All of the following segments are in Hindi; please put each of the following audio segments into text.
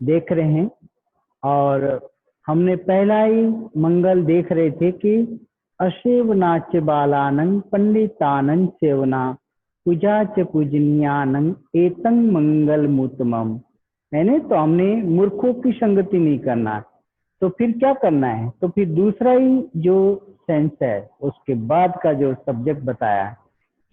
देख रहे हैं। और हमने पहला ही मंगल देख रहे थे कि असेवनाच बालानंग पंडितानंग सेवना पूजा च पूजनीयानंग एतं मंगल मुतमम, है ना। तो हमने मूर्खों की संगति नहीं करना, तो फिर क्या करना है? तो फिर दूसरा ही जो सेंस है उसके बाद का जो सब्जेक्ट बताया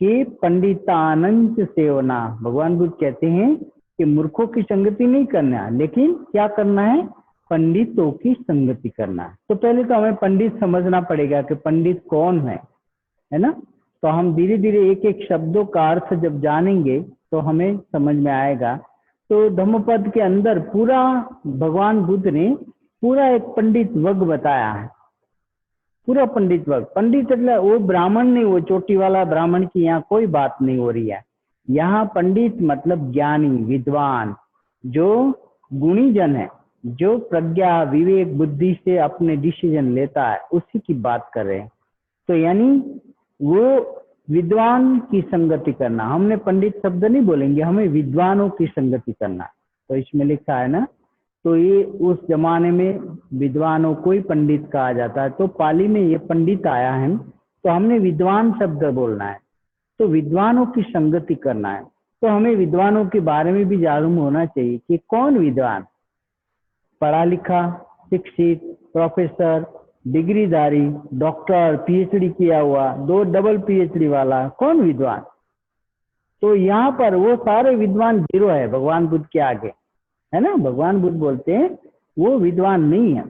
कि पंडितानंद सेवना। भगवान बुद्ध कहते हैं कि मूर्खों की संगति नहीं करना, लेकिन क्या करना है? पंडितों की संगति करना है। तो पहले तो हमें पंडित समझना पड़ेगा कि पंडित कौन है ना। तो हम धीरे धीरे एक एक शब्दों का अर्थ जब जानेंगे तो हमें समझ में आएगा। तो धम्मपद के अंदर पूरा भगवान बुद्ध ने पूरा एक पंडित वर्ग बताया है, पूरा पंडित वर्ग। पंडित એટલે वो ब्राह्मण नहीं, वो चोटी वाला ब्राह्मण की यहाँ कोई बात नहीं हो रही है। यहाँ पंडित मतलब ज्ञानी, विद्वान, जो गुणी जन है, जो प्रज्ञा विवेक बुद्धि से अपने डिसीजन लेता है, उसी की बात कर रहे हैं। तो यानी वो विद्वान की संगति करना। हमने पंडित शब्द नहीं बोलेंगे, हमें विद्वानों की संगति करना। तो इसमें लिखा है ना, तो ये उस जमाने में विद्वानों को ही पंडित कहा जाता है। तो पाली में ये पंडित आया है, तो हमने विद्वान शब्द बोलना है, तो विद्वानों की संगति करना है। तो हमें विद्वानों के बारे में भी मालूम होना चाहिए कि कौन विद्वान, पढ़ा लिखा, शिक्षित, प्रोफेसर, डिग्रीधारी, डॉक्टर, पीएचडी किया हुआ, 2 डबल पीएचडी वाला, कौन विद्वान? तो यहाँ पर वो सारे विद्वान जीरो है भगवान बुद्ध के आगे, है ना। भगवान बुद्ध बोलते हैं वो विद्वान नहीं है।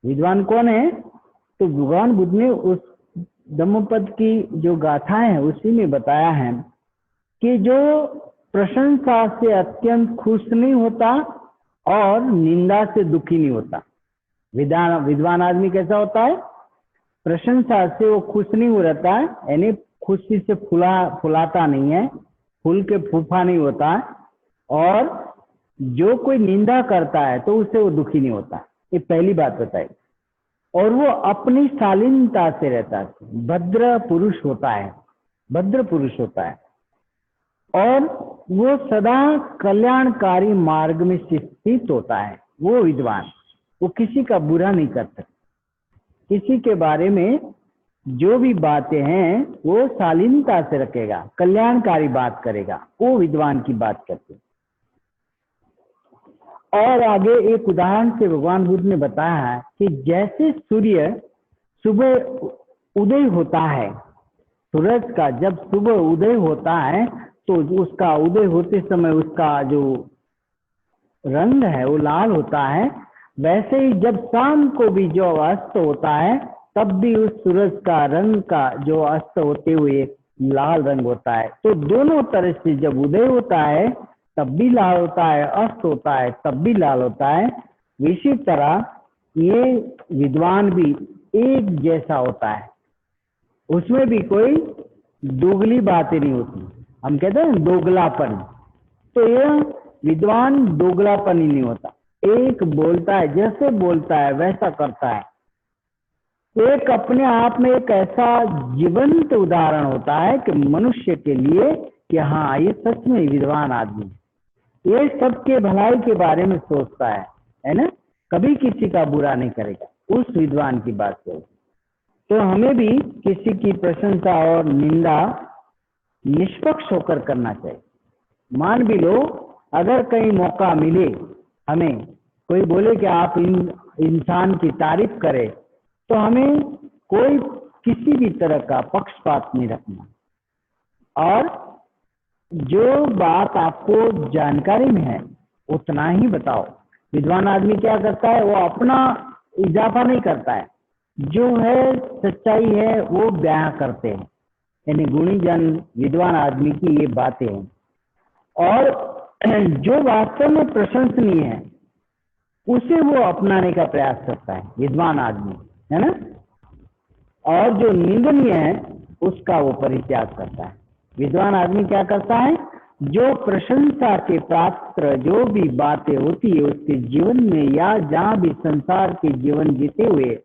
विद्वान कौन है? तो भगवान बुद्ध ने उस धम्मपद की जो गाथाएं है उसी में बताया है कि जो प्रशंसा से अत्यंत खुश नहीं होता और निंदा से दुखी नहीं होता। विद्वान आदमी कैसा होता है? प्रशंसा से वो खुश नहीं हो रहता है, यानी खुशी से फुलाता नहीं है, फूल के फूफा नहीं होता है। और जो कोई निंदा करता है तो उससे वो दुखी नहीं होता। ये पहली बात बताई। और वो अपनी शालीनता से रहता है, भद्र पुरुष होता है, भद्र पुरुष होता है। और वो सदा कल्याणकारी मार्ग में स्थित होता है। वो विद्वान, वो किसी का बुरा नहीं करता, किसी के बारे में जो भी बातें हैं वो शालीनता से रखेगा, कल्याणकारी बात करेगा, वो विद्वान की बात करते हैं। और आगे एक उदाहरण से भगवान बुद्ध ने बताया है कि जैसे सूर्य सुबह उदय होता है, सूरज का जब सुबह उदय होता है तो उसका उदय होते समय उसका जो रंग है वो लाल होता है, वैसे ही जब शाम को भी जो अस्त होता है तब भी उस सूरज का रंग का जो अस्त होते हुए लाल रंग होता है। तो दोनों तरह से जब उदय होता है तब भी लाल होता है, अस्त होता है तब भी लाल होता है। इसी तरह ये विद्वान भी एक जैसा होता है, उसमें भी कोई दोगली बातें नहीं होती। हम कहते हैं दोगलापन, तो यह विद्वान दोगलापन ही नहीं होता। एक बोलता है, जैसे बोलता है वैसा करता है। एक अपने आप में एक ऐसा जीवंत उदाहरण होता है कि मनुष्य के लिए कि हाँ ये सच में विद्वान आदमी है, ये सबके भलाई के बारे में सोचता है ना, कभी किसी का बुरा नहीं करेगा, उस विद्वान की बात करो। तो हमें भी किसी की प्रशंसा और निंदा निष्पक्ष होकर करना चाहिए। मान भी लो अगर कहीं मौका मिले, हमें कोई बोले कि आप इंसान की तारीफ करें, तो हमें कोई किसी भी तरह का पक्षपात नहीं रखना। और जो बात आपको जानकारी में है उतना ही बताओ। विद्वान आदमी क्या करता है? वो अपना इजाफा नहीं करता है, जो है सच्चाई है वो बयां करते हैं। यानी गुणी जन विद्वान आदमी की ये बातें हैं। और जो वास्तव में प्रशंसनीय है उसे वो अपनाने का प्रयास करता है विद्वान आदमी, है ना। और जो निंदनीय है उसका वो परित्याग करता है। विद्वान आदमी क्या करता है? जो प्रशंसा के पात्र जो भी बातें होती है उसके जीवन में या जहाँ भी संसार के जीवन जीते हुए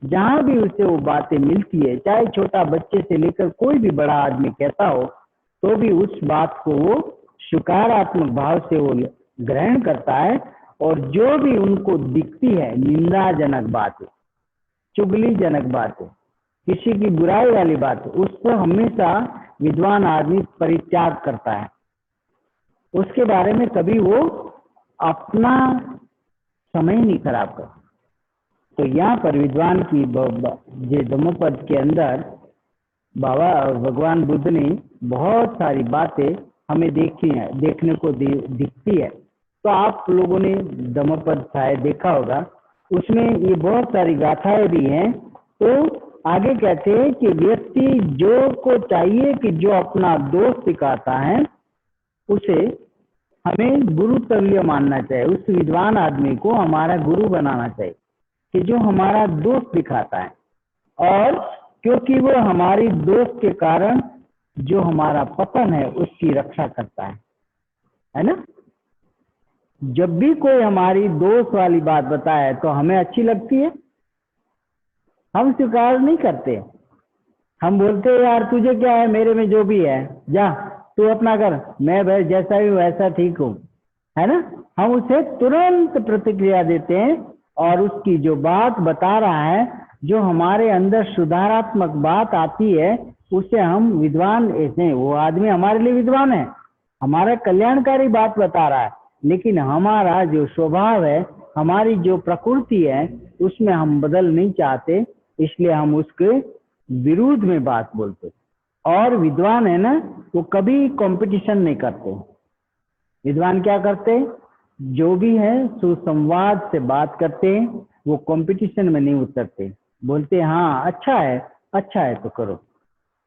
जहाँ भी उसे वो बातें मिलती है, चाहे छोटा बच्चे से लेकर कोई भी बड़ा आदमी कहता हो, तो भी उस बात को वो सकारात्मक भाव से वो ग्रहण करता है और जो भी उनको दिखती है निंदाजनक बातें, चुगलीजनक बातें, किसी की बुराई वाली बात, उसको हमेशा विद्वान आदमी परित्याग करता है। उसके बारे में कभी वो अपना समय नहीं खराब करता। तो यहाँ पर विद्वान की ये धम्मपद के अंदर बाबा भगवान बुद्ध ने बहुत सारी बातें हमें देखने को दिखती है। तो आप लोगों ने धम्मपद शायद देखा होगा, उसमें ये बहुत सारी गाथाएं भी हैं। तो आगे कहते हैं कि व्यक्ति जो को चाहिए कि जो अपना दोष दिखाता है उसे हमें गुरु तुल्य मानना चाहिए, उस विद्वान आदमी को हमारा गुरु बनाना चाहिए कि जो हमारा दोष दिखाता है, और क्योंकि वो हमारी दोष के कारण जो हमारा पतन है उसकी रक्षा करता है ना। जब भी कोई हमारी दोष वाली बात बताए तो हमें अच्छी लगती है, हम स्वीकार नहीं करते। हम बोलते हैं यार तुझे क्या है, मेरे में जो भी है जा तू अपना कर, मैं भाई जैसा भी वैसा ठीक हूँ, है ना। हम उसे तुरंत प्रतिक्रिया देते हैं और उसकी जो बात बता रहा है, जो हमारे अंदर सुधारात्मक बात आती है, उसे हम विद्वान ऐसे, वो आदमी हमारे लिए विद्वान है, हमारा कल्याणकारी बात बता रहा है, लेकिन हमारा जो स्वभाव है, हमारी जो प्रकृति है, उसमें हम बदल नहीं चाहते, इसलिए हम उसके विरुद्ध में बात बोलते। और विद्वान है ना, वो कभी कंपटीशन नहीं करते। विद्वान क्या करते, जो भी है सुसंवाद से बात करते हैं, वो कंपटीशन में नहीं उतरते, बोलते हाँ अच्छा है तो करो।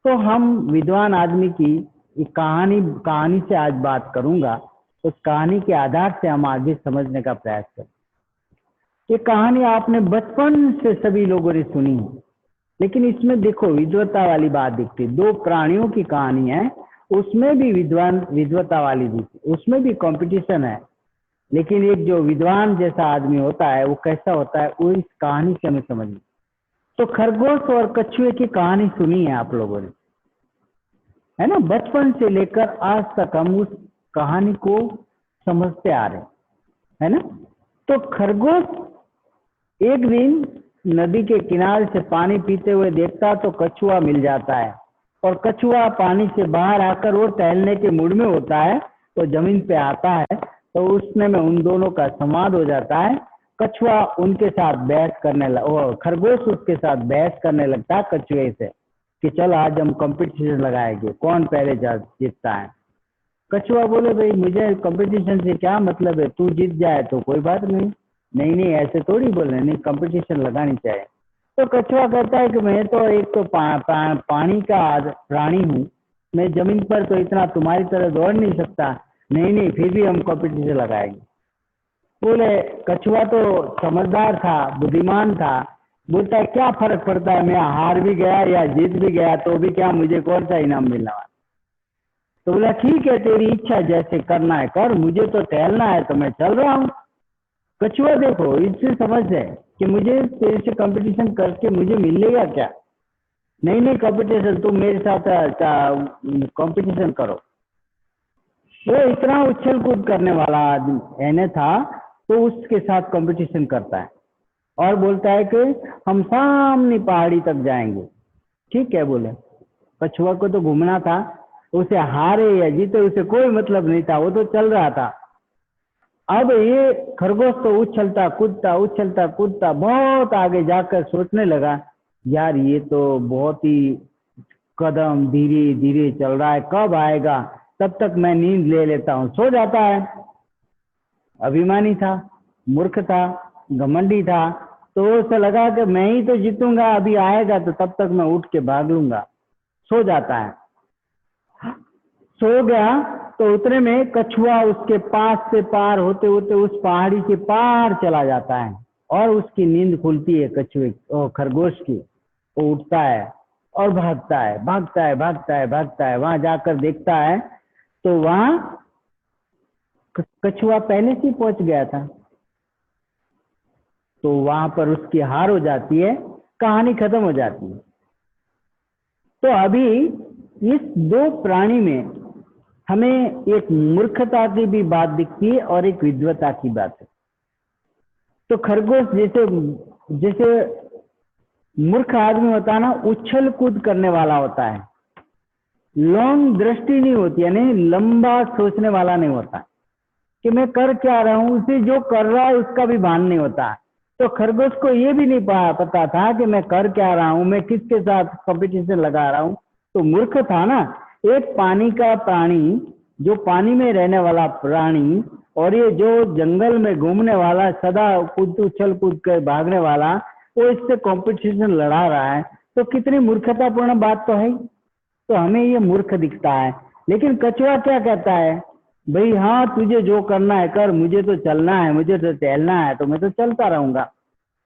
तो हम विद्वान आदमी की एक कहानी से आज बात करूंगा, उस कहानी के आधार से हम आगे समझने का प्रयास करें। ये कहानी आपने बचपन से सभी लोगों ने सुनी है, लेकिन इसमें देखो विद्वता वाली बात दिखती है। दो प्राणियों की कहानी है, उसमें भी विद्वता वाली दिखती, उसमें भी कंपटीशन है, लेकिन एक जो विद्वान जैसा आदमी होता है वो कैसा होता है, वो इस कहानी से हमें समझिए। तो खरगोश और कछुए की कहानी सुनी है आप लोगों ने, है ना। बचपन से लेकर आज तक हम उस कहानी को समझते आ रहे हैं, है ना। तो खरगोश एक दिन नदी के किनारे से पानी पीते हुए देखता तो कछुआ मिल जाता है, और कछुआ पानी से बाहर आकर वो टहलने के मूड में होता है, तो जमीन पे आता है, तो उसमें में उन दोनों का संवाद हो जाता है। कछुआ उनके साथ बहस करने खरगोश उसके साथ बहस करने लगता है कछुए से कि चल आज हम कंपटीशन लगाएंगे, कौन पहले जीतता है। कछुआ बोले भाई मुझे कंपटीशन से क्या मतलब है, तू जीत जाए तो कोई बात नहीं। नहीं ऐसे थोड़ी बोले, नहीं कंपटीशन लगानी चाहिए। तो कछुआ कहता है कि मैं तो एक तो पानी का प्राणी हूँ, मैं जमीन पर तो इतना तुम्हारी तरह दौड़ नहीं सकता, नहीं फिर भी हम कंपटीशन लगाएंगे। बोले कछुआ तो समझदार था, बुद्धिमान था, बोलता है क्या फर्क पड़ता है, मैं हार भी गया या जीत भी गया तो भी क्या, मुझे कौन सा इनाम मिलने वाला। तो बोला ठीक है तेरी इच्छा, जैसे करना है कर, मुझे तो टहलना है तो मैं चल रहा हूँ। कछुआ देखो इससे समझ है कि मुझे तेरे से कंपटीशन करके मुझे मिलेगा क्या, नहीं कंपटीशन, तुम मेरे साथ कंपटीशन करो। वो इतना उछल कूद करने वाला आदमी था, तो उसके साथ कंपटीशन करता है और बोलता है कि हम सामने पहाड़ी तक जाएंगे। ठीक है बोले। कछुआ को तो घूमना था, उसे हारे या जीते उसे कोई मतलब नहीं था, वो तो चल रहा था। अब ये खरगोश तो उछलता कूदता बहुत आगे जाकर सोचने लगा, यार ये तो बहुत ही कदम धीरे धीरे चल रहा है, कब आएगा, तब तक मैं नींद ले लेता हूँ, सो जाता है। अभिमानी था, मूर्ख था, घमंडी था, तो उसे लगा कि मैं ही तो जीतूंगा, अभी आएगा तो तब तक मैं उठ के भाग लूंगा, सो जाता है। सो गया तो उतने में कछुआ उसके पास से पार होते होते उस पहाड़ी के पार चला जाता है और उसकी नींद खुलती है कछुए खरगोश की। वो उठता है और भागता है। वहां जाकर देखता है तो वहां कछुआ पहले से पहुंच गया था। तो वहां पर उसकी हार हो जाती है, कहानी खत्म हो जाती है। तो अभी इस दो प्राणी में हमें एक मूर्खता की भी बात दिखती है और एक विद्वता की बात है। तो खरगोश जैसे जैसे मूर्ख आदमी होता है ना, उछल कूद करने वाला होता है, लॉन्ग दृष्टि नहीं होती, यानी लंबा सोचने वाला नहीं होता कि मैं कर क्या रहा हूं, उसे जो कर रहा है उसका भी भान नहीं होता। तो खरगोश को ये भी नहीं पता था कि मैं कर क्या रहा हूं, मैं किसके साथ कंपटीशन लगा रहा हूं, तो मूर्ख था ना। एक पानी का प्राणी, जो पानी में रहने वाला प्राणी, और ये जो जंगल में घूमने वाला, सदा कूद उछल कूद कर भागने वाला, वो इससे कंपटीशन लड़ा रहा है, तो कितनी मूर्खतापूर्ण बात तो है। तो हमें ये मूर्ख दिखता है। लेकिन कछुआ क्या कहता है, भाई हाँ तुझे जो करना है कर, मुझे तो चलना है, मुझे तो टहलना है, तो मैं तो चलता रहूंगा।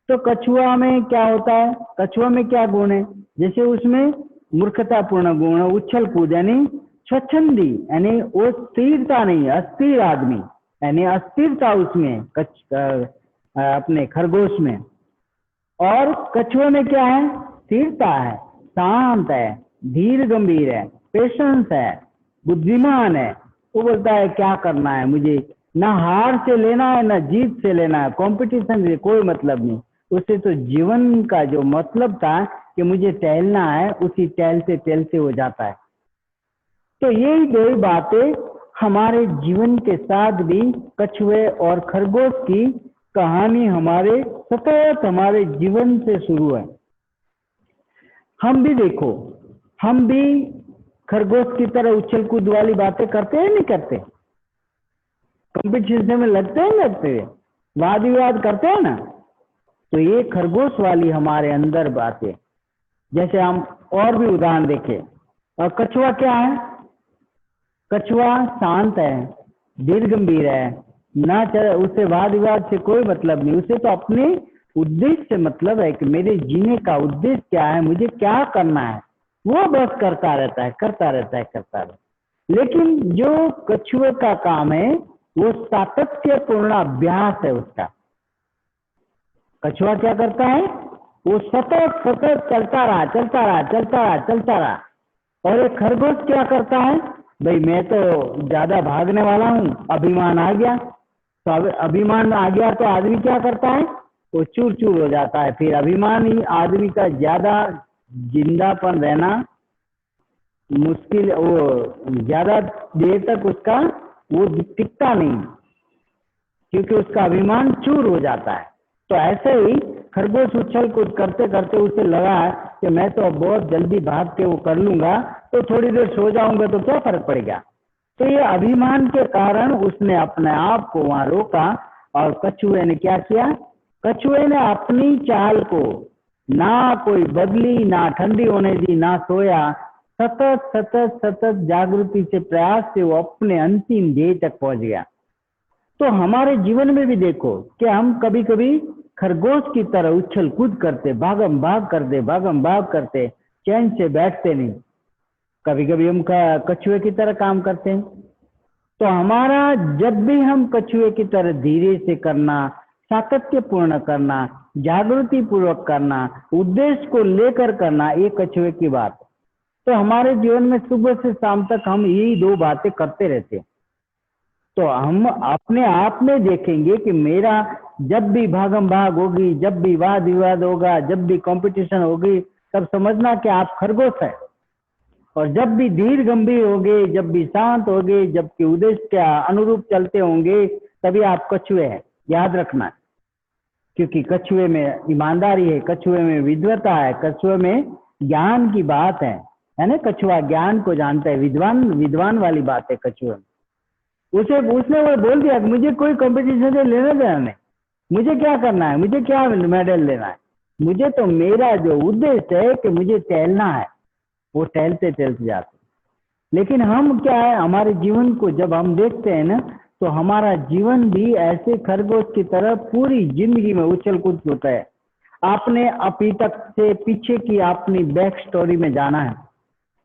तो कछुआ में क्या होता है, कछुआ में क्या गुण है, जैसे उसमें मूर्खतापूर्ण गुण, उछल कूद यानी स्वच्छंदी, यानी वो स्थिरता नहीं, अस्थिर आदमी, यानी अस्थिरता उसमें अपने खरगोश में। और कछुए में क्या है, स्थिरता है, शांत है, धीर गंभीर है, पेशेंस है, बुद्धिमान है। वो बोलता है क्या करना है मुझे, ना हार से लेना है ना जीत से लेना है, कंपटीशन से कोई मतलब नहीं। उसे तो जीवन का जो मतलब था कि मुझे टहलना है, उसी टहलते टहलते हो जाता है। तो यही दो ही बातें हमारे जीवन के साथ भी, कछुए और खरगोश की कहानी हमारे सतत हमारे जीवन से शुरू है। हम भी देखो, हम भी खरगोश की तरह उछल कूद वाली बातें करते हैं नहीं करते, कंपटीशन में लगते हैं लगते हैं, वाद विवाद करते हैं ना। तो ये खरगोश वाली हमारे अंदर बातें, जैसे हम और भी उदाहरण देखें। और कछुआ क्या है, कछुआ शांत है, दीर्घ गंभीर है, ना उसे वाद विवाद से कोई मतलब नहीं, उसे तो अपने उद्देश्य से मतलब है कि मेरे जीने का उद्देश्य क्या है, मुझे क्या करना है, वो बस करता रहता है, करता रहता है, करता रहता है। लेकिन जो कछुए का काम है वो सातत्यपूर्ण अभ्यास है उसका। कछुआ क्या करता है, वो सतत सतत चलता रहा, चलता रहा, चलता रहा, चलता रहा। और एक खरगोश क्या करता है, भाई मैं तो ज्यादा भागने वाला हूँ, अभिमान आ गया, तो अभिमान आ गया तो आदमी क्या करता है, वो चूर चूर हो जाता है। फिर अभिमानी आदमी का ज्यादा जिंदापन रहना मुश्किल, वो ज्यादा देर तक उसका वो टिकता नहीं, क्योंकि उसका अभिमान चूर हो जाता है। तो ऐसे ही खरगोश उछल कूद करते करते उसे लगा कि मैं तो बहुत जल्दी भाग के वो कर लूंगा, तो थोड़ी देर सो जाऊंगा तो क्या फर्क पड़ेगा। तो ये अभिमान के कारण उसने अपने आप को वहां रोका। और कछुए ने क्या किया, कछुए ने अपनी चाल को ना कोई बदली, ना ठंडी होने दी, ना सोया, सतत सतत सतत जागृति से प्रयास से वो अपने अंतिम ध्येय तक पहुंच गया। तो हमारे जीवन में भी देखो कि हम कभी कभी खरगोश की तरह उछल कूद करते, भागम भाग करते, भागम भाग करते, चैन से बैठते नहीं। कभी कभी हम कछुए की तरह काम करते हैं। तो हमारा जब भी हम कछुए की तरह धीरे से करना, सातत्य पूर्ण करना, जागृति पूर्वक करना, उद्देश्य को लेकर करना, ये कछुए की बात। तो हमारे जीवन में सुबह से शाम तक हम यही दो बातें करते रहते हैं। तो हम अपने आप में देखेंगे कि मेरा जब भी भागम भाग होगी, जब भी वाद विवाद होगा, जब भी कंपटीशन होगी, तब समझना कि आप खरगोश है। और जब भी धीर गंभीर होगे, जब भी शांत होगे, जबकि उद्देश्य के अनुरूप चलते होंगे, तभी आप कछुए हैं, याद रखना। क्योंकि कछुए में ईमानदारी है, कछुए में विद्वता है, कछुए में ज्ञान की बात है ना। कछुआ ज्ञान को जानता है, विद्वान विद्वान वाली बात है कछुए में। उसने वो बोल दिया कि मुझे कोई कंपटीशन से लेना देना नहीं, मुझे क्या करना है, मुझे क्या मेडल लेना है, मुझे तो मेरा जो उद्देश्य है कि मुझे टहलना है, वो टहलते टहलते जाते। लेकिन हम क्या है, हमारे जीवन को जब हम देखते हैं ना, तो हमारा जीवन भी ऐसे खरगोश की तरह पूरी जिंदगी में उछल कूद होता है। आपने अभी तक से पीछे की अपनी बैक स्टोरी में जाना है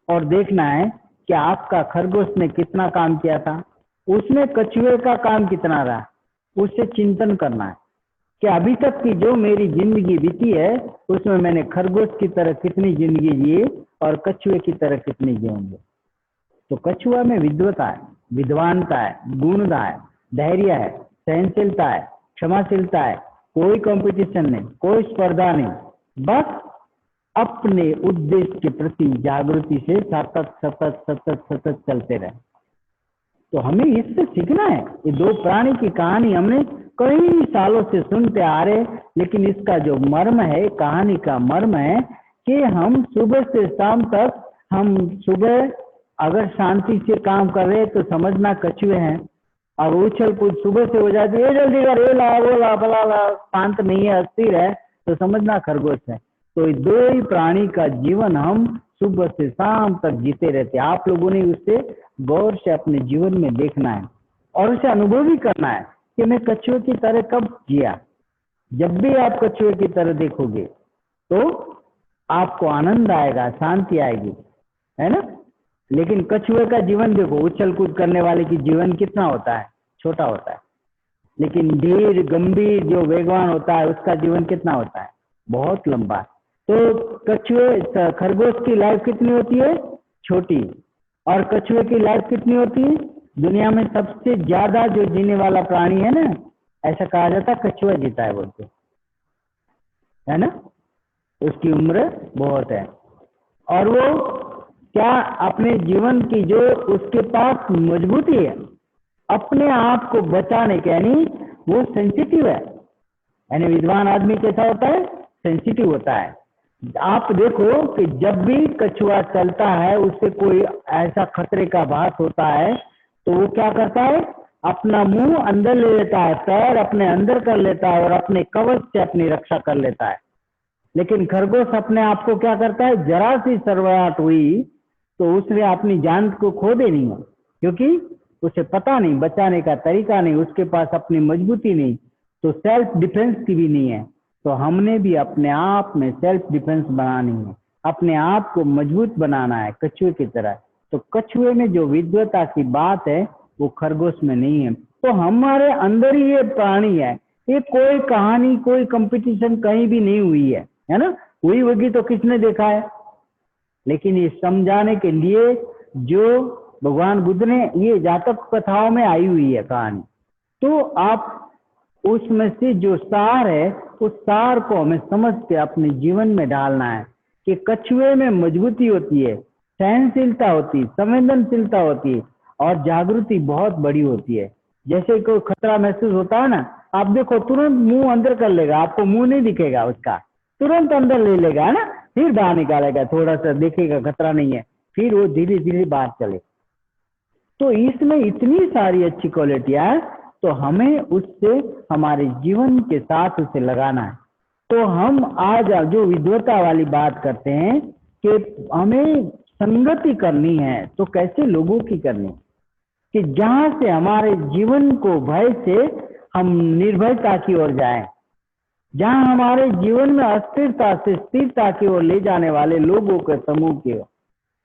और देखना है कि आपका खरगोश ने कितना काम किया था, उसने कछुए का काम कितना रहा, उससे चिंतन करना है कि अभी तक की जो मेरी जिंदगी बीती है, उसमें मैंने खरगोश की तरह कितनी जिंदगी जी और कछुए की तरह कितनी जीऊंगी। तो कछुआ में विद्वता है, विद्वानता है, गुणता है, धैर्य है, सहनशीलता है, क्षमाशीलता है, कोई कंपटीशन नहीं, कोई स्पर्धा नहीं, बस अपने उद्देश्य के प्रति जागृति से सतत सतत सतत सतत चलते रहे। तो हमें इससे सीखना है। ये दो प्राणी की कहानी हमने कई सालों से सुनते आ रहे, लेकिन इसका जो मर्म है, कहानी का मर्म है कि हम सुबह से शाम तक, हम सुबह अगर शांति से काम कर रहे तो समझना कछुए हैं, और उछल कूद सुबह से हो जाती है, जल्दी कर, ये ला वो ला फला ला, शांत नहीं है, अस्थिर है, तो समझना खरगोश है। तो दो ही प्राणी का जीवन हम सुबह से शाम तक जीते रहते हैं। आप लोगों ने उससे गौर से अपने जीवन में देखना है और उसे अनुभव भी करना है कि मैं कछुए की तरह कब जिया। जब भी आप कछुए की तरह देखोगे तो आपको आनंद आएगा, शांति आएगी, है ना। लेकिन कछुए का जीवन देखो, उछल कूद करने वाले की जीवन कितना होता है, छोटा होता है। लेकिन धीर गंभीर जो वेगवान होता है उसका जीवन कितना होता है, बहुत लंबा। तो कछुए, खरगोश की लाइफ कितनी होती है, छोटी, और कछुए की लाइफ कितनी होती है, दुनिया में सबसे ज्यादा जो जीने वाला प्राणी है ना, ऐसा कहा जाता है कछुआ जीता है बोलते, है ना। उसकी उम्र बहुत है, और वो क्या अपने जीवन की जो उसके पास मजबूती है अपने आप को बचाने के, यानी वो सेंसिटिव है। यानी विद्वान आदमी कैसा होता है, सेंसिटिव होता है। आप देखो कि जब भी कछुआ चलता है, उससे कोई ऐसा खतरे का भास होता है तो वो क्या करता है, अपना मुंह अंदर ले लेता है, पैर अपने अंदर कर लेता है और अपने कवच से अपनी रक्षा कर लेता है। लेकिन खरगोश अपने आप को क्या करता है, जरा सी सरवराहट हुई तो उसने अपनी जान को खो देनी है, क्योंकि उसे पता नहीं, बचाने का तरीका नहीं, उसके पास अपनी मजबूती नहीं, तो सेल्फ डिफेंस की भी नहीं है। तो हमने भी अपने आप में सेल्फ डिफेंस बनानी है, अपने आप को मजबूत बनाना है कछुए की तरह। तो कछुए में जो विद्वता की बात है वो खरगोश में नहीं है। तो हमारे अंदर ही ये प्राणी है, ये कोई कहानी, कोई कंपटीशन कहीं भी नहीं हुई है ना। हुई होगी तो किसने देखा है, लेकिन ये समझाने के लिए जो भगवान बुद्ध ने, ये जातक कथाओं में आई हुई है कहानी, तो आप उसमें से जो सार है उस सार को हमें समझ के अपने जीवन में डालना है कि कछुए में मजबूती होती है, सहनशीलता होती है, संवेदनशीलता होती है और जागृति बहुत बड़ी होती है। जैसे कोई खतरा महसूस होता है ना, आप देखो तुरंत मुंह अंदर कर लेगा, आपको मुंह नहीं दिखेगा उसका, तुरंत अंदर ले लेगा, है ना, फिर बाहर निकालेगा, थोड़ा सा देखेगा खतरा नहीं है, फिर वो धीरे धीरे बाहर चले। तो इसमें इतनी सारी अच्छी क्वालिटियां है, तो हमें उससे हमारे जीवन के साथ उसे लगाना है। तो हम आज जो विद्वता वाली बात करते हैं कि हमें संगति करनी है, तो कैसे लोगों की करनी, कि जहां से हमारे जीवन को भय से हम निर्भयता की ओर जाएं, जहां हमारे जीवन में अस्थिरता से स्थिरता की ओर ले जाने वाले लोगों के समूह की ओर,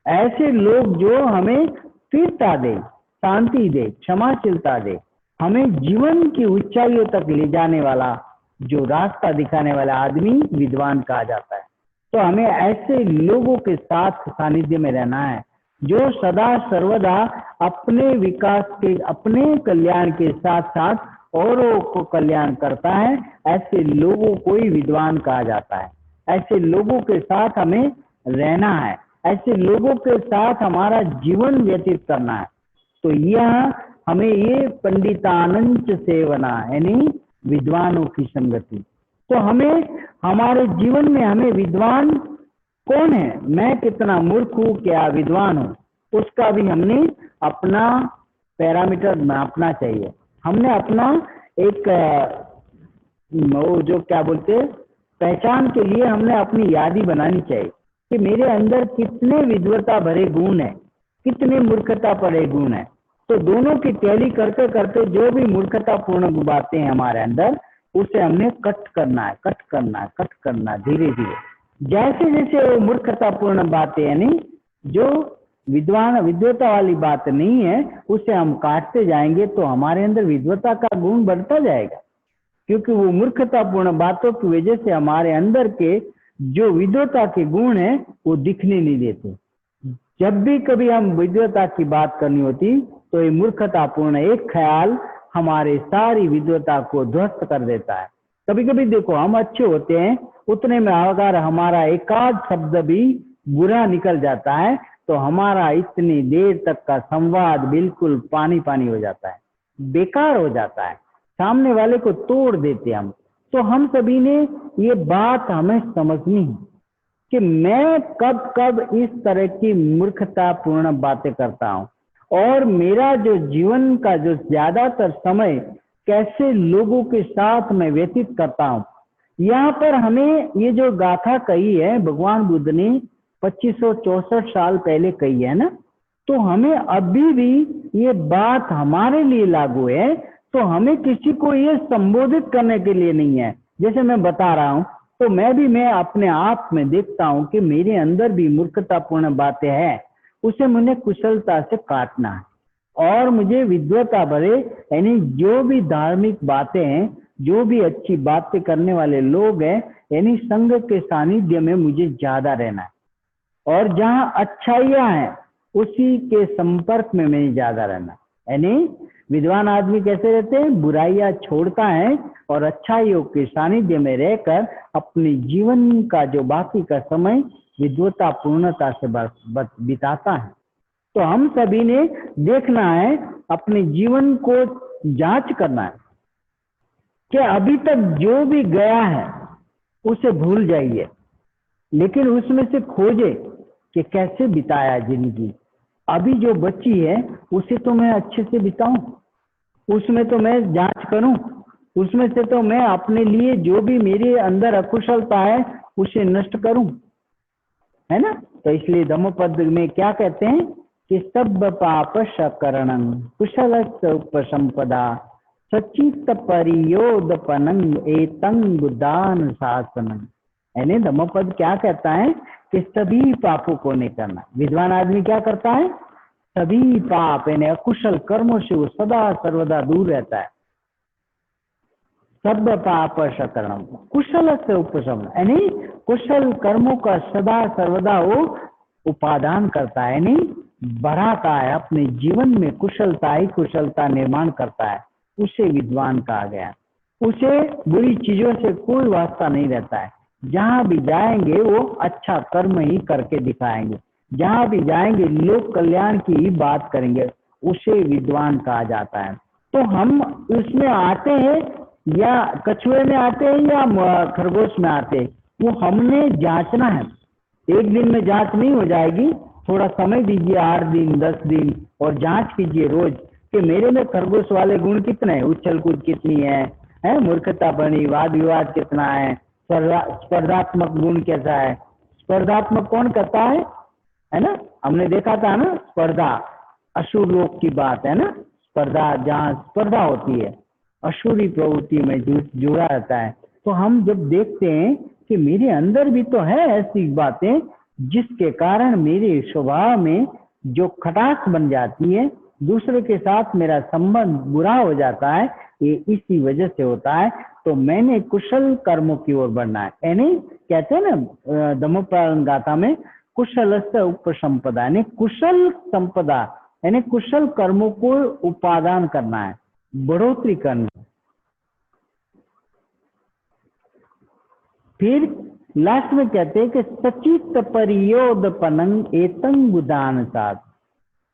ऐसे लोग जो हमें स्थिरता दे, शांति दे, क्षमाशीलता दे, हमें जीवन की ऊंचाइयों तक ले जाने वाला जो रास्ता दिखाने वाला आदमी विद्वान कहा जाता है। तो हमें ऐसे लोगों के साथ सानिध्य में रहना है जो सदा सर्वदा अपने विकास के, अपने कल्याण के साथ साथ औरों को कल्याण करता है। ऐसे लोगों को ही विद्वान कहा जाता है। ऐसे लोगों के साथ हमें रहना है, ऐसे लोगों के साथ हमारा जीवन व्यतीत करना है। तो यह हमें ये पंडितानंद सेवना, यानी विद्वानों की संगति। तो हमें हमारे जीवन में हमें विद्वान कौन है, मैं कितना मूर्ख हूँ, क्या विद्वान हूँ, उसका भी हमने अपना पैरामीटर नापना चाहिए। हमने अपना एक वो जो क्या बोलते हैं, पहचान के लिए हमने अपनी यादी बनानी चाहिए कि मेरे अंदर कितने विद्वता भरे गुण है, कितने मूर्खता भरे गुण है। तो दोनों की टैली करते करते जो भी मूर्खतापूर्ण बातें हैं हमारे अंदर, उसे हमने कट करना है, कट करना है, कट करना है, धीरे धीरे। जैसे जैसे वो मूर्खतापूर्ण बातें, यानी जो विद्वता वाली बात नहीं है, उसे हम काटते जाएंगे तो हमारे अंदर विद्वता का गुण बढ़ता जाएगा। क्योंकि वो मूर्खतापूर्ण बातों की वजह से हमारे अंदर के जो विद्वता के गुण है वो दिखने नहीं देते। जब भी कभी हम विद्वता की बात करनी होती तो ये मूर्खतापूर्ण एक ख्याल हमारे सारी विद्वता को ध्वस्त कर देता है, कभी कभी देखो हम अच्छे होते हैं, उतने में अगर हमारा एकाध शब्द भी बुरा निकल जाता है तो हमारा इतनी देर तक का संवाद बिल्कुल पानी पानी हो जाता है, बेकार हो जाता है, सामने वाले को तोड़ देते हम। तो हम सभी ने ये बात हमें समझनी है कि मैं कब कब इस तरह की मूर्खतापूर्ण बातें करता हूँ और मेरा जो जीवन का जो ज्यादातर समय कैसे लोगों के साथ मैं व्यतीत करता हूँ। यहाँ पर हमें ये जो गाथा कही है भगवान बुद्ध ने 2564 साल पहले कही है ना, तो हमें अभी भी ये बात हमारे लिए लागू है। तो हमें किसी को ये संबोधित करने के लिए नहीं है। जैसे मैं बता रहा हूँ तो मैं अपने आप में देखता हूँ कि मेरे अंदर भी मूर्खतापूर्ण बातें हैं, उसे मुझे कुशलता से काटना है और मुझे विद्वता भरे यानी जो भी धार्मिक बातें हैं, जो भी अच्छी बातें करने वाले लोग हैं, यानी संघ के सानिध्य में मुझे ज्यादा रहना है और जहाँ अच्छाइयाँ हैं उसी के संपर्क में मैं ज्यादा रहना। यानी विद्वान आदमी कैसे रहते हैं, बुराइयां छोड़ता है और अच्छाइयों के सानिध्य में रहकर अपने जीवन का जो बाकी का समय विद्वता पूर्णता से बिताता है। तो हम सभी ने देखना है, अपने जीवन को जांच करना है कि अभी तक जो भी गया है उसे भूल जाइए, लेकिन उसमें से खोजे कि कैसे बिताया जिंदगी। अभी जो बची है उसे तो मैं अच्छे से बिताऊं, उसमें तो मैं जांच करूं, उसमें से तो मैं अपने लिए जो भी मेरे अंदर अकुशलता है उसे नष्ट करूं, है ना। तो इसलिए धम्मपद में क्या कहते हैं कि सब पाप शकरणं कुशल उपसंपदा सचित परियोदपनं एतं बुद्धान शासनं। यानी धम्मपद क्या कहता है कि सभी पापों को नहीं करना। विद्वान आदमी क्या करता है, सभी पाप यानी अकुशल कर्मों से वो सदा सर्वदा दूर रहता है। सब पाप शकरणम कुशल से उपशम, यानी कुशल कर्मों का सदा सर्वदा वो उपादान करता है, यानी बढ़ाता है, अपने जीवन में कुशलता ही कुशलता निर्माण करता है, उसे विद्वान कहा गया। उसे बुरी चीजों से कोई वास्ता नहीं रहता है। जहां भी जाएंगे वो अच्छा कर्म ही करके दिखाएंगे, जहां भी जाएंगे लोक कल्याण की ही बात करेंगे, उसे विद्वान कहा जाता है। तो हम उसमें आते हैं या कछुए में आते हैं या खरगोश में आते हैं, वो हमने जांचना है। एक दिन में जांच नहीं हो जाएगी, थोड़ा समय दीजिए, 8 दिन 10 दिन, और जांच कीजिए रोज कि मेरे में खरगोश वाले गुण कितने हैं, उछल कूद कितनी है मूर्खता बनी, वाद विवाद कितना है, स्पर्धात्मक गुण कैसा है। स्पर्धात्मक कौन करता है ना, हमने देखा था ना स्पर्धा, असुर लोक की बात है ना, स्पर्धा जहाँ स्पर्धा होती है असुरी प्रवृत्ति में जुड़ा रहता है। तो हम जब देखते हैं कि मेरे अंदर भी तो है ऐसी बातें जिसके कारण मेरे स्वभाव में जो खटास बन जाती है, दूसरे के साथ मेरा संबंध बुरा हो जाता है, ये इसी वजह से होता है। तो मैंने कुशल कर्मों की ओर बढ़ना है। यानी कहते हैं ना धम्मपद गाथा में कुशलस्य उपसंपदा, यानी कुशल संपदा यानी कुशल कर्मों को उपादान करना है, बढ़ोतरी करना है। फिर लास्ट में कहते हैं कि सचित परियोदपनं एतं बुद्धान साथ,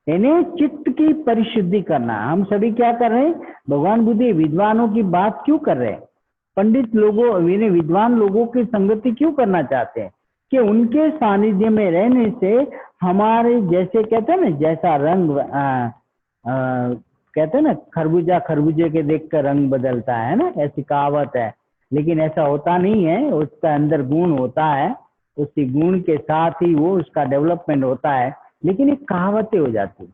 यानी चित्त की परिशुद्धि करना। हम सभी क्या कर रहे हैं, भगवान बुद्ध विद्वानों की बात क्यों कर रहे हैं, पंडित लोगों यानी विद्वान लोगों की संगति क्यों करना चाहते हैं कि उनके सानिध्य में रहने से हमारे जैसे कहते हैं ना, जैसा रंग कहते हैं ना खरबूजा खरबूजे के देख कर रंग बदलता है ना, ऐसी कहावत है। लेकिन ऐसा होता नहीं है, उसका अंदर गुण होता है, उसी गुण के साथ ही वो उसका डेवलपमेंट होता है, लेकिन एक कहावतें हो जाती।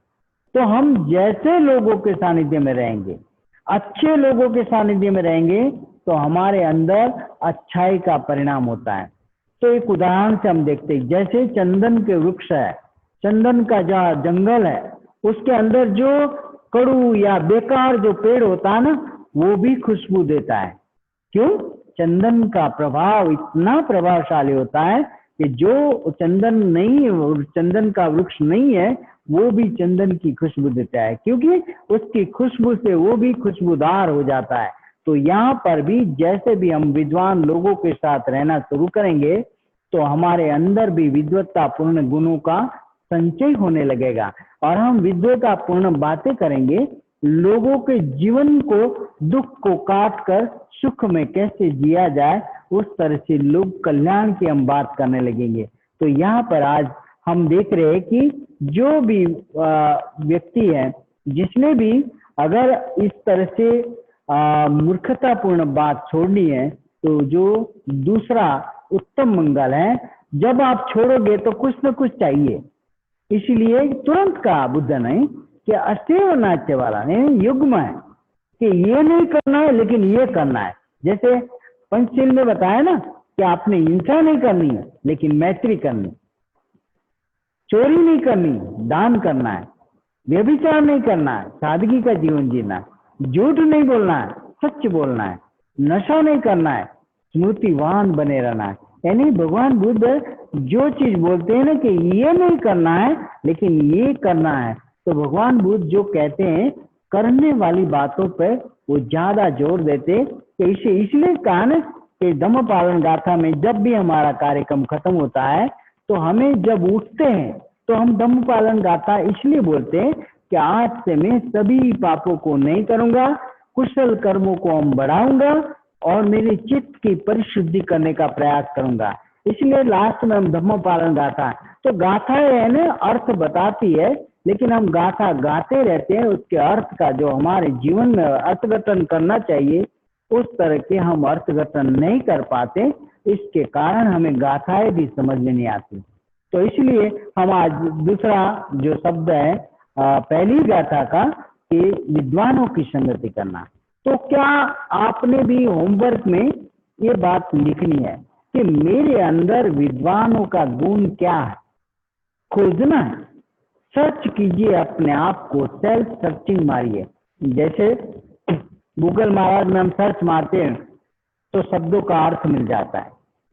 तो हम जैसे लोगों के सानिध्य में रहेंगे, अच्छे लोगों के सानिध्य में रहेंगे, तो हमारे अंदर अच्छाई का परिणाम होता है। तो एक उदाहरण से हम देखते हैं, जैसे चंदन के वृक्ष है, चंदन का जहाँ जंगल है, उसके अंदर जो कड़ू या बेकार जो पेड़ होता है ना, वो भी खुशबू देता है। क्यों? चंदन का प्रभाव इतना प्रभावशाली होता है कि जो चंदन का वृक्ष नहीं है, वो भी चंदन की खुशबू देता है, क्योंकि उसकी खुशबू से वो भी खुशबूदार हो जाता है। तो यहाँ पर भी जैसे भी हम विद्वान लोगों के साथ रहना शुरू करेंगे तो हमारे अंदर भी विद्वत्तापूर्ण गुणों का संचय होने लगेगा और हम विद्वत्तापूर्ण बातें करेंगे। लोगों के जीवन को, दुख को काट कर सुख में कैसे जिया जाए, उस तरह से लोग कल्याण की हम बात करने लगेंगे। तो यहाँ पर आज हम देख रहे हैं कि जो भी व्यक्ति है, जिसने भी अगर इस तरह से मूर्खतापूर्ण बात छोड़नी है, तो जो दूसरा उत्तम मंगल है, जब आप छोड़ोगे तो कुछ न कुछ चाहिए। इसलिए तुरंत कहा बुद्ध ने कि अष्टेव नाट्य वाला ने युग्म है कि ये नहीं करना है लेकिन ये करना है। जैसे पंचशील में बताया ना कि आपने हिंसा नहीं करनी है लेकिन मैत्री करनी, चोरी नहीं करनी, दान करना है, व्यभिचार नहीं करना है, सादगी का जीवन जीना है, झूठ नहीं बोलना है, सच बोलना है, नशा नहीं करना है, स्मृतिवान बने रहना है। यानी भगवान बुद्ध जो चीज बोलते हैं ना कि ये नहीं करना है लेकिन ये करना है, तो भगवान बुद्ध जो कहते हैं करने वाली बातों पर वो ज्यादा जोर देते। कि इसे इसलिए कहा ना कि धम्म पालन गाथा में जब भी हमारा कार्यक्रम खत्म होता है तो हमें जब उठते हैं तो हम धम्म पालन गाथा इसलिए बोलते हैं कि आज से मैं सभी पापों को नहीं करूंगा, कुशल कर्मों को हम बढ़ाऊंगा और मेरे चित्त की परिशुद्धि करने का प्रयास करूंगा। इसलिए लास्ट में हम धम्म पालन गाथा, तो गाथा है ना अर्थ बताती है, लेकिन हम गाथा गाते रहते हैं, उसके अर्थ का जो हमारे जीवन में अर्थघटन करना चाहिए उस तरह के हम अर्थघटन नहीं कर पाते। इसके कारण हमें गाथाएं भी समझ में नहीं आती। तो इसलिए हम आज दूसरा जो शब्द है पहली गाथा का कि विद्वानों की संगति करना। तो क्या आपने भी होमवर्क में ये बात लिखनी है कि मेरे अंदर विद्वानों का गुण क्या है, खोजना है। सर्च कीजिए अपने आप को, सेल्फ सर्चिंग मारिए। जैसे गूगल महाराज में हम सर्च मारते हैं तो शब्दों का अर्थ मिल जाता है,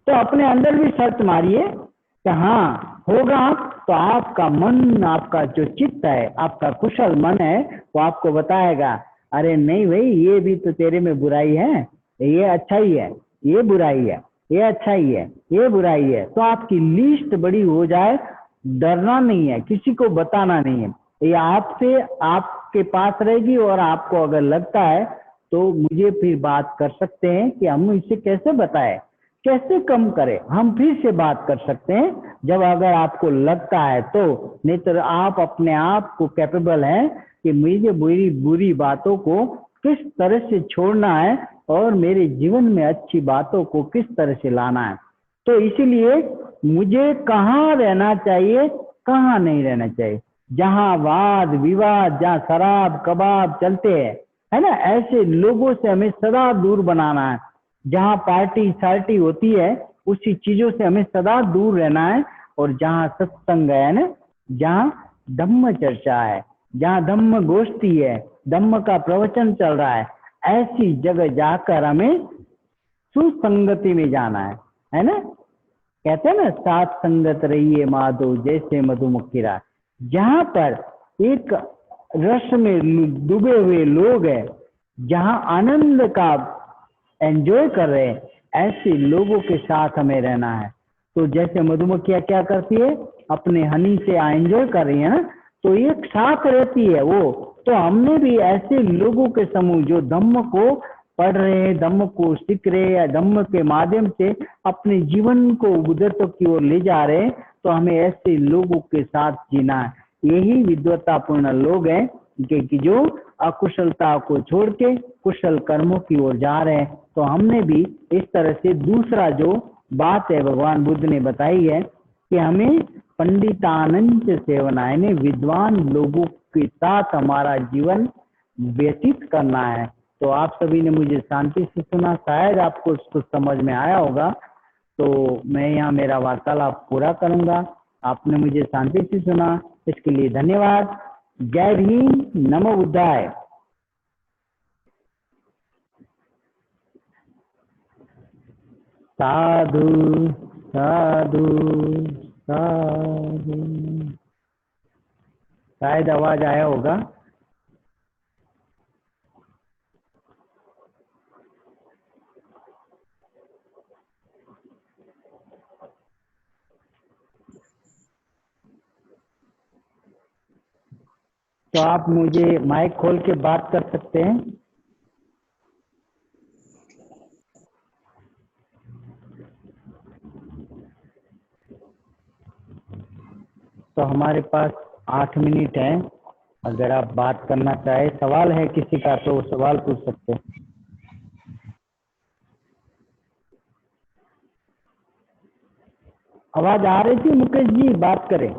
तो अपने अंदर भी सर्च मारिए कि हाँ होगा। तो आपका मन, आपका जो चित्त है, आपका कुशल मन है, वो आपको बताएगा अरे नहीं भाई ये भी तो तेरे में बुराई है, ये अच्छा ही है, ये बुराई है, ये अच्छा ही है, ये बुराई है। तो आपकी लिस्ट बड़ी हो जाए। डरना नहीं है, किसी को बताना नहीं है, ये आपसे आपके पास रहेगी। और आपको अगर लगता है तो मुझे फिर बात कर सकते हैं कि हम इसे कैसे बताएं, कैसे कम करें, हम फिर से बात कर सकते हैं जब अगर आपको लगता है तो। नहीं तो आप अपने आप को कैपेबल हैं कि मुझे बुरी बातों को किस तरह से छोड़ना है और मेरे जीवन में अच्छी बातों को किस तरह से लाना है। तो इसीलिए मुझे कहाँ रहना चाहिए, कहाँ नहीं रहना चाहिए। जहाँ वाद विवाद, जहाँ शराब कबाब चलते हैं, है ना, ऐसे लोगों से हमें सदा दूर बनाना है। जहाँ पार्टी सार्टी होती है उसी चीजों से हमें सदा दूर रहना है। और जहाँ सत्संग है ना, जहाँ धम्म चर्चा है, जहाँ धम्म गोष्ठी है, धम्म का प्रवचन चल रहा है, ऐसी जगह जाकर हमें सुसंगति में जाना है ना। कहते हैं ना साथ संगत रहिए माधो जैसे मधुमक्खी रात। जहाँ पर एक रस में डूबे हुए लोग हैं, जहाँ आनंद का एंजॉय कर रहे हैं, ऐसे लोगों के साथ हमें रहना है। तो जैसे मधुमक्खियाँ क्या करती है, अपने हनी से एंजॉय कर रही है ना, तो एक साथ रहती है वो। तो हमने भी ऐसे लोगों के समूह जो धम्म को पढ़ रहे हैं, धम्म को सीख रहे हैं, या धम्म के माध्यम से अपने जीवन को बुद्धत्व की ओर ले जा रहे हैं, तो हमें ऐसे लोगों के साथ जीना है। यही विद्वत्तापूर्ण लोग हैं कि जो अकुशलता को छोड़ के कुशल कर्मों की ओर जा रहे हैं। तो हमने भी इस तरह से दूसरा जो बात है भगवान बुद्ध ने बताई है कि हमें पंडितानंद सेवना यानी विद्वान लोगों के साथ हमारा जीवन व्यतीत करना है। तो आप सभी ने मुझे शांति से सुना, शायद आपको कुछ समझ में आया होगा। तो मैं यहाँ मेरा वार्तालाप पूरा करूंगा। आपने मुझे शांति से सुना, इसके लिए धन्यवाद। जय भीम, नमो बुद्धाय। साधु साधु साधु। शायद आवाज आया होगा। तो आप मुझे माइक खोल के बात कर सकते हैं। तो हमारे पास 8 मिनट है। अगर आप बात करना चाहे, सवाल है किसी का तो सवाल पूछ सकते हैं। आवाज आ रही थी मुकेश जी, बात करें।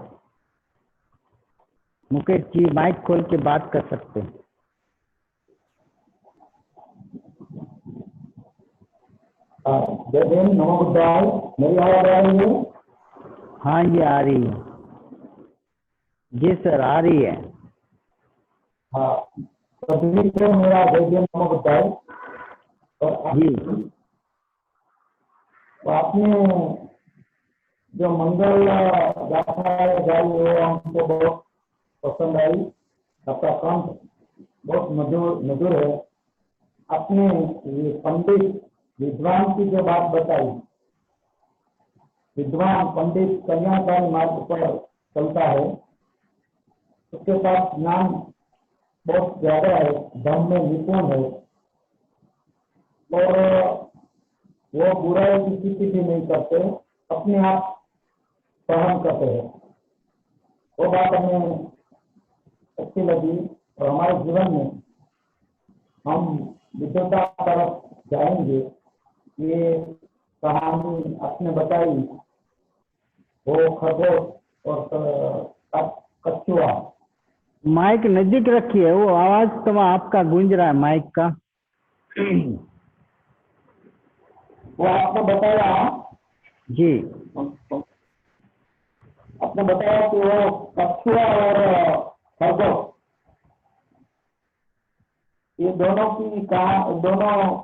मुकेश जी माइक खोल के बात कर सकते हैं। जय भीम, नमो बुद्धाय। मेरी आवाज आ रही है? हाँ जी आ रही है। जी सर आ रही है। हाँ, सभी को मेरा जय भीम, नमो बुद्धाय। जी तो आपने जो मंगल गाथा गाई वो हमको बहुत पसंद आई। आपका कंठ बहुत मधुर मधुर है। आपने ये पंडित विद्वान की जो बात बताई, विद्वान पंडित कन्यादान मार्ग पर चलता है, उसके पास ज्ञान बहुत ज्यादा है, धर्म में निपुण है और वो बुराई किसी की भी नहीं करते, अपने आप सहन करते हैं। वो बात हमें अच्छी लगी और हमारे जीवन में हम विद्वता तरफ जाएंगे। ये कहानी आपने बताई, वो खरगोश और कछुआ। माइक नजदीक रखिए, वो आवाज तो आपका गूंज रहा है माइक का। वो आपने बताया, जी आपने बताया कि वो कछुआ और खरगोश, ये दोनों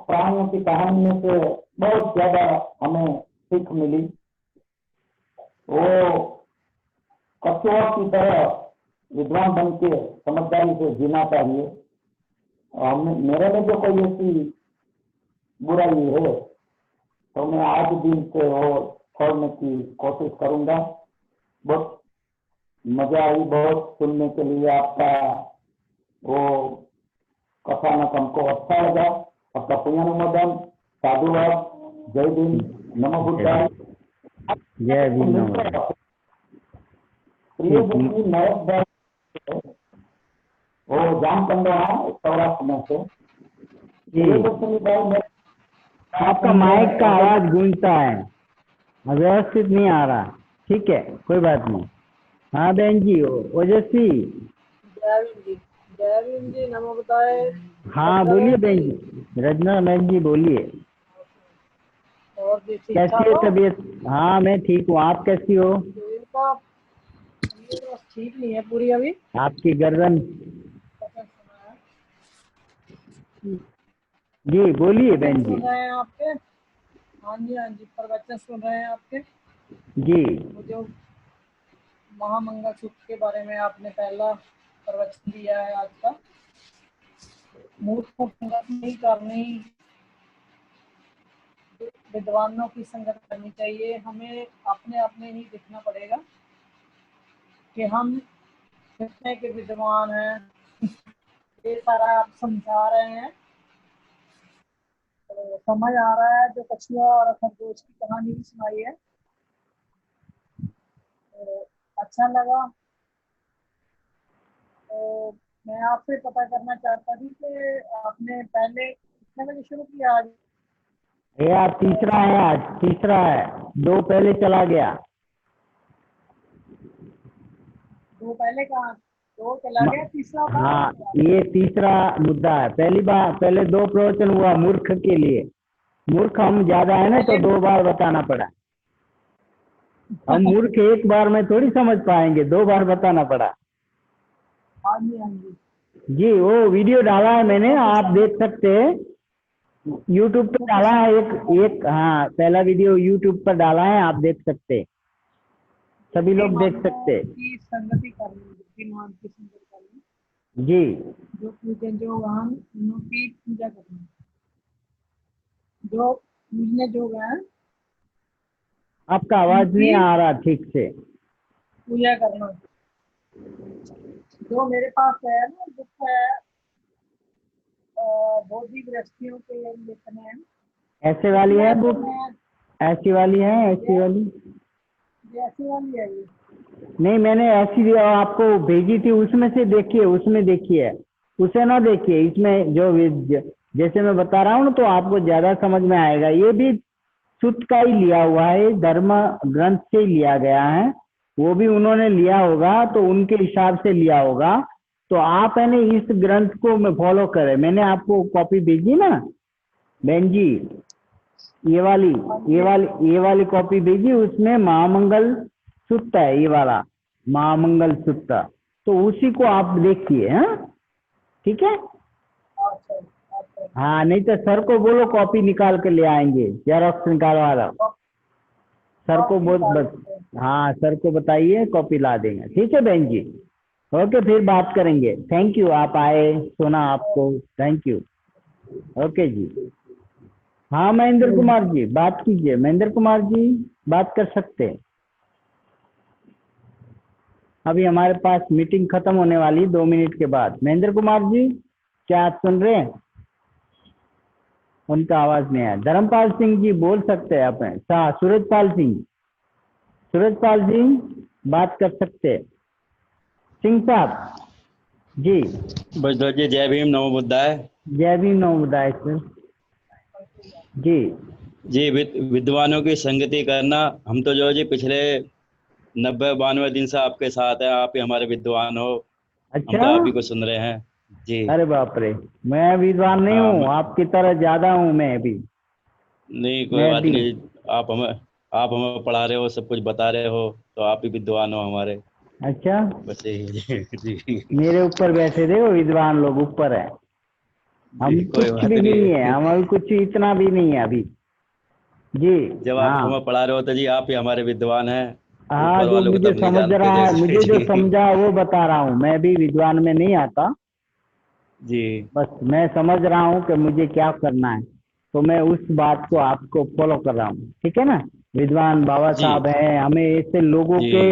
प्राणियों की कहानी में से बहुत ज्यादा हमें सीख मिली। वो कछुआ की तरह विद्वान बन के समझदारी से जीना चाहिए। मेरे में जो कोई ऐसी बुराई है तो मैं आज दिन से वो छोड़ने की कोशिश करूंगा। बहुत मजा आई, बहुत सुनने के लिए आपका वो कथानक हमको अच्छा लगा। आपका पुण्यनुमोदन, साधुवाद, जय भीम, नमो बुद्धाय। जय भीम नमो। प्रिय व्यक्ति नयक भाई, वो जान कंडो है सौराष्ट्र में से। प्रिय व्यक्ति भाई, मैं आपका माइक का आवाज गूंजता है, व्यवस्थित नहीं आ रहा। ठीक है कोई बात नहीं। हाँ बहन जी ओजस्वी। जय भीम जी, नमो बुद्धाय। हाँ बोलिए बहन जी, रजना बहन जी बोलिए। और भी ठीक कैसी ठाक है हो? तबीयत? हाँ मैं ठीक हूँ, आप कैसी हो? इनका तबीयत ठीक नहीं है पूरी अभी। आपकी गर्दन। वचन सुना है, जी बोलिए बहन जी। सुन रहे हैं आपके। हाँ जी, प्रवचन सुन रहे हैं आपके। जी वो जो महामंगल सूत्र के बारे में आपने पहला प्रवचन दिया है आज का, मूर्ख को संगत नहीं करनी, विद्वानों की संगत करनी चाहिए। हमें अपने अपने ही देखना पड़ेगा कि हम कितने के विद्वान हैं। ये सारा आप समझा रहे हैं तो समझ आ रहा है। जो कछुआ और खरगोश की कहानी भी सुनाई है तो अच्छा लगा। तो मैं आपसे पता करना चाहता थी कि आपने पहले कितने बजे शुरू किया आज? ये आप तीसरा है, आज तीसरा है, दो पहले चला गया। दो पहले कहाँ? दो चला गया, तीसरा था? हाँ ये तीसरा मुद्दा है। पहली बार पहले दो प्रवचन हुआ मूर्ख के लिए। मूर्ख हम ज्यादा है ना तो दो बार बताना पड़ा। हम मूर्ख एक बार में थोड़ी समझ पाएंगे, दो बार बताना पड़ा। हाँ जी। जी वो वीडियो डाला है मैंने, आप देख सकते हैं। यूट्यूब पे डाला है एक हाँ पहला वीडियो यूट्यूब पर डाला है, आप देख सकते हैं, सभी लोग देख सकते हैं। की संगति करनी, बुद्धिमान की संगति करनी, जी जो पूजन जो वाहन उनकी पूजा करनी, जो पूजने जो हैं आपका आवाज नहीं आ रहा ठीक से। पूजा करना। जो मेरे पास है ना बुक है बौद्धिक गृहस्थियों के लेखन है। ऐसे वाली है इसमें तो बुक? मैं ऐसी वाली है, ऐसी वाली? जैसी वाली है ये। नहीं, मैंने ऐसी आपको भेजी थी, उसमें से देखिए, उसमें देखिए, उसे ना देखिए। इसमें जो जैसे मैं बता रहा हूँ ना, तो आपको ज्यादा समझ में आएगा। ये भी सुत का ही लिया हुआ है, धर्म ग्रंथ से ही लिया गया है। वो भी उन्होंने लिया होगा तो उनके हिसाब से लिया होगा। तो आप है ना इस ग्रंथ को मैं फॉलो करें। मैंने आपको कॉपी भेजी ना बहन जी, ये वाली, ये वाली कॉपी भेजी। उसमें महामंगल सुत्त है, ये वाला महामंगल सुत्त। तो उसी को आप देखिए। हाँ, ठीक है। अच्छा अच्छा। हाँ, नहीं तो सर को बोलो कॉपी निकाल के ले आएंगे, जेरॉक्स निकालवा लो। सर को बोल बस, हाँ सर को बताइए कॉपी ला देंगे। ठीक है बहन जी, ओके, फिर बात करेंगे। थैंक यू, आप आए, सुना आपको, थैंक यू। ओके जी। हाँ महेंद्र कुमार जी, बात कीजिए। महेंद्र कुमार जी बात कर सकते हैं। अभी हमारे पास मीटिंग खत्म होने वाली 2 मिनट के बाद। महेंद्र कुमार जी, क्या आप सुन रहे हैं? उनका आवाज नहीं आया। धर्मपाल सिंह जी बोल सकते हैं आप? सूरजपाल सिंह, सूरजपाल जी बात कर सकते हैं। सिंह साहब जी। बजदौर जी, जय भीम, नमो बुद्धाय। जय भीम, नमो बुद्धाय सर जी। जी, विद्वानों की संगति करना। हम तो जो जी पिछले 90-92 दिन से आपके साथ हैं, आप ही हमारे विद्वान हो। हम अच्छा, तो आप ही को सुन रहे हैं जी। अरे बाप रे, मैं विद्वान नहीं हाँ, हूँ, आपकी तरह ज्यादा हूँ मैं भी। नहीं कोई मैं बात भी। नहीं। आप हमें पढ़ा रहे हो, सब कुछ बता रहे हो, तो आप ही विद्वान हो हमारे। अच्छा, बस यही जी। मेरे ऊपर बैठे थे वो विद्वान लोग, ऊपर है। हम जी, कोई कुछ बात भी नहीं है, नहीं। हम अभी कुछ इतना भी नहीं है अभी जी। जब आप हाँ हमें पढ़ा रहे हो तो जी आप ही हमारे विद्वान हैं। हाँ, ऊपर जो वालों को तो मुझे हम नहीं समझ जानते रहा है, जैसे मुझे जो जी। समझा वो बता रहा हूँ। मैं भी विद्वान में नहीं आता, जी बस मैं समझ रहा हूँ कि मुझे क्या करना है, तो मैं उस बात को आपको फॉलो कर रहा हूँ। ठीक है ना? विद्वान बाबा जी साहब हैं, हमें ऐसे लोगों जी के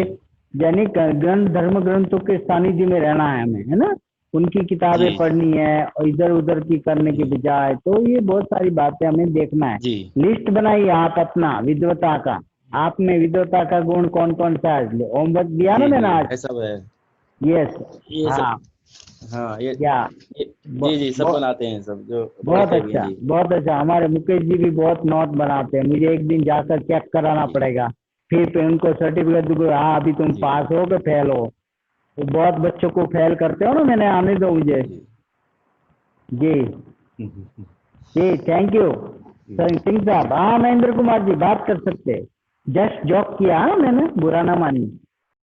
यानी ग्रंथ, धर्म ग्रंथों के सानिध्य में रहना है हमें, है ना? उनकी जी किताबें पढ़नी है और इधर उधर की करने के जी बजाय। तो ये बहुत सारी बातें हमें देखना है। जी लिस्ट बनाइए आप अपना विद्वता का। आप में विद्वता का गुण कौन कौन सा है? होमवर्क दिया ना जी मैंने जी आज? है, सब है यस। ये सब। हाँ, हाँ, या जी जी, सब बनाते हैं, सब जो बहुत पढ़ते भी हैं अच्छा, जी। बहुत अच्छा। हमारे मुकेश जी भी बहुत नोट बनाते हैं, मुझे एक दिन जाकर चेक कराना जी पड़ेगा। फिर उनको सर्टिफिकेट दूंगा, हाँ अभी तुम जी पास हो कि फेल हो। तो बहुत बच्चों को फेल करते हो ना, मैंने आने दो मुझे। जी जी जी, थैंक यू सर। सिंह साहब, हाँ महेंद्र कुमार जी बात कर सकते हैं। जस्ट जॉक किया, हाँ मैंने, बुरा ना मानिए।